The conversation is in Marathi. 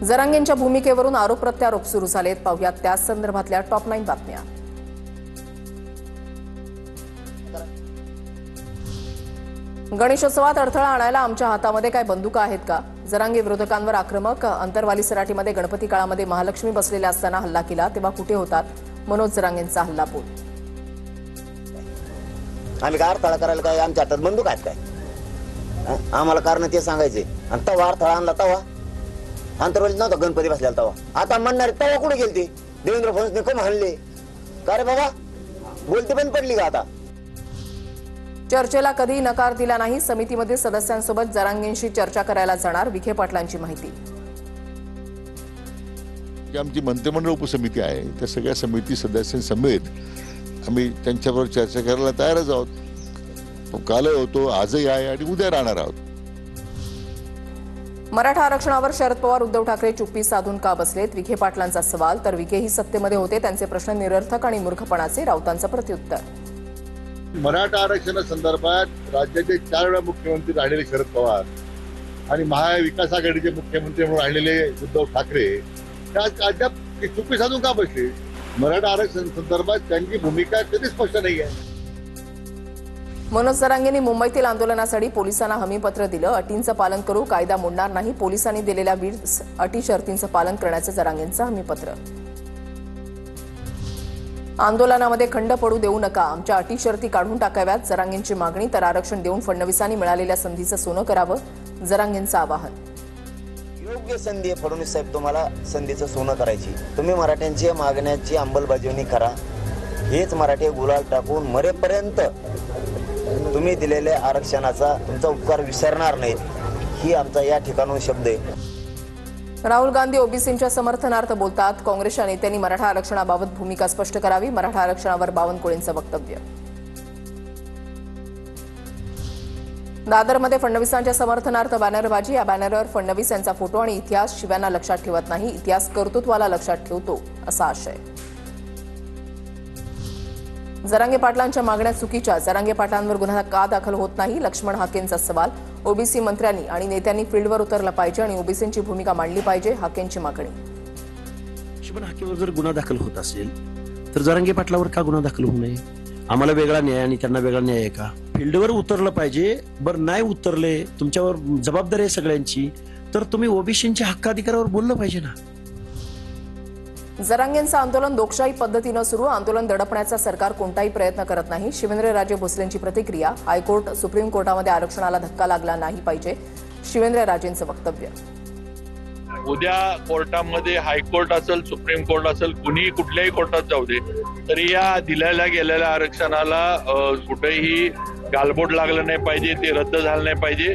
जरांगेंच्या भूमिकेवरून आरोप प्रत्यारोप सुरू झालेत. पाहुयात त्याच संदर्भातल्या टॉप 9 बातम्या. गणेशोत्सवात अडथळा आणायला आमच्या हातामध्ये काय बंदुका आहेत का? जरांगे विरोधकांवर आक्रमक. अंतरवाली सराटीमध्ये गणपती काळामध्ये महालक्ष्मी बसलेल्या असताना हल्ला केला तेव्हा कुठे होतात? मनोज जरांगेंचा हल्लाबोल. आम्ही काय अडथळा करायला काय आमच्या हातात बंदूक आहेत काय? आम्हाला कारण ते सांगायचे. आणि तवा अडथळा आणला तवा अंतरवालीत नव्हता गणपती बसलेला तवा. आता म्हणणारे तवा कुठे गेलते? देवेंद्र फडणवीसने कम हल्ले का रे बाबा? बोलते बंद पडली का आता? चर्चेला कधी नकार दिला नाही. समितीमधील सदस्यांसोबत जरांगेंशी चर्चा करायला जाणार. विखे पाटलांची माहिती. आमची मंत्रिमंडळ उपसमिती आहे, त्या सगळ्या समिती सदस्यांसमेत आम्ही त्यांच्याबरोबर चर्चा करायला तयारच आहोत. कालही होतो, आजही आहे आणि उद्या राहणार आहोत. मराठा आरक्षणावर शरद पवार उद्धव ठाकरे चुप्पी साधून का बसलेत? विखे पाटलांचा सवाल. तर विखेही सत्तेमध्ये होते, त्यांचे प्रश्न निरर्थक आणि मूर्खपणाचे. राऊतांचं प्रत्युत्तर. मराठा आरक्षणासंदर्भात राज्याचे 4 वेळा मुख्यमंत्री राहिलेले शरद पवार आणि महाविकास आघाडीचे मुख्यमंत्री म्हणून राहिलेले उद्धव ठाकरे त्या अद्याप चुप्पी साधून का बसले? मराठा आरक्षण संदर्भात त्यांची भूमिका कधी स्पष्ट नाही आहे. मनोज जरांगेंनी मुंबईतील आंदोलनासाठी पोलिसांना हमीपत्र दिलं. अटींचं पालन करू, कायदा मोडणार नाही. पोलिसांनी दिलेल्या 20 अटी शर्तींचं पालन करण्याचं जरांगेंचं हमीपत्र. आंदोलनामध्ये खंड पडू देऊ नका, आमच्या अटी शर्ती काढून टाकाव्यात. जरांगेंची मागणी. तर आरक्षण देऊन फडणवीसांनी मिळालेल्या संधीचं सोनं करावं. जरांगेंचं आवाहन. योग्य संधी आहे फडणवीस साहेब, तुम्हाला संधीचं सोनं करायची. तुम्ही मराठ्यांची मागण्याची अंमलबजावणी करा. हेच मराठी गुलाल टाकून मरेपर्यंत तुम्ही दिलेल्या आरक्षणाचा तुमचा उपकार विसरणार नाहीत, ही आमचा या ठिकाणून शब्द आहे. राहुल गांधी ओबीसींच्या समर्थनार्थ बोलतात. काँग्रेसच्या नेत्यांनी मराठा आरक्षणाबाबत भूमिका स्पष्ट करावी. मराठा आरक्षणावर बावनकुळेंचं वक्तव्य. दादरमध्ये फडणवीसांच्या समर्थनार्थ बॅनरबाजी. या बॅनरवर फडणवीस यांचा फोटो आणि इतिहास. शिव्यांना लक्षात ठेवत नाही, इतिहास कर्तृत्वाला लक्षात ठेवतो, असा आशय. जरांगे पाटलांच्या मागण्या चुकीच्या. जरांगे पाटलांवर गुन्हा का दाखल होत नाही? लक्ष्मण हाकेंचा सवाल. ओबीसी मंत्र्यांनी आणि नेत्यांनी फील्डवर उतरलं पाहिजे आणि ओबीसींची भूमिका मांडली पाहिजे. हाकेंची मागणी. लक्ष्मण हाकेवर जर गुन्हा दाखल होत असेल तर जरांगे पाटलावर का गुन्हा दाखल होऊ नये? आम्हाला वेगळा न्याय आणि त्यांना वेगळा न्याय आहे का? फील्डवर उतरलं पाहिजे. बरं नाही उतरले, तुमच्यावर जबाबदारी आहे सगळ्यांची, तर तुम्ही ओबीसींच्या हक्काधिकारावर बोललं पाहिजे ना. जरांगेंचं आंदोलन लोकशाही पद्धतीनं सुरू. आंदोलन दडपण्याचा सरकार कोणताही प्रयत्न करत नाही. शिवेंद्रराजे भोसलेंची प्रतिक्रिया. हायकोर्ट सुप्रीम कोर्टामध्ये आरक्षणाला धक्का लागला नाही पाहिजे. शिवेंद्रराजेंचं वक्तव्य. उद्या कोर्टामध्ये हायकोर्ट असेल, सुप्रीम कोर्ट असेल, कुणीही कुठल्याही कोर्टात जाऊ दे, तरी या दिलेल्या गेलेल्या आरक्षणाला कुठेही गालबोट लागलं नाही पाहिजे, ते रद्द झालं नाही पाहिजे.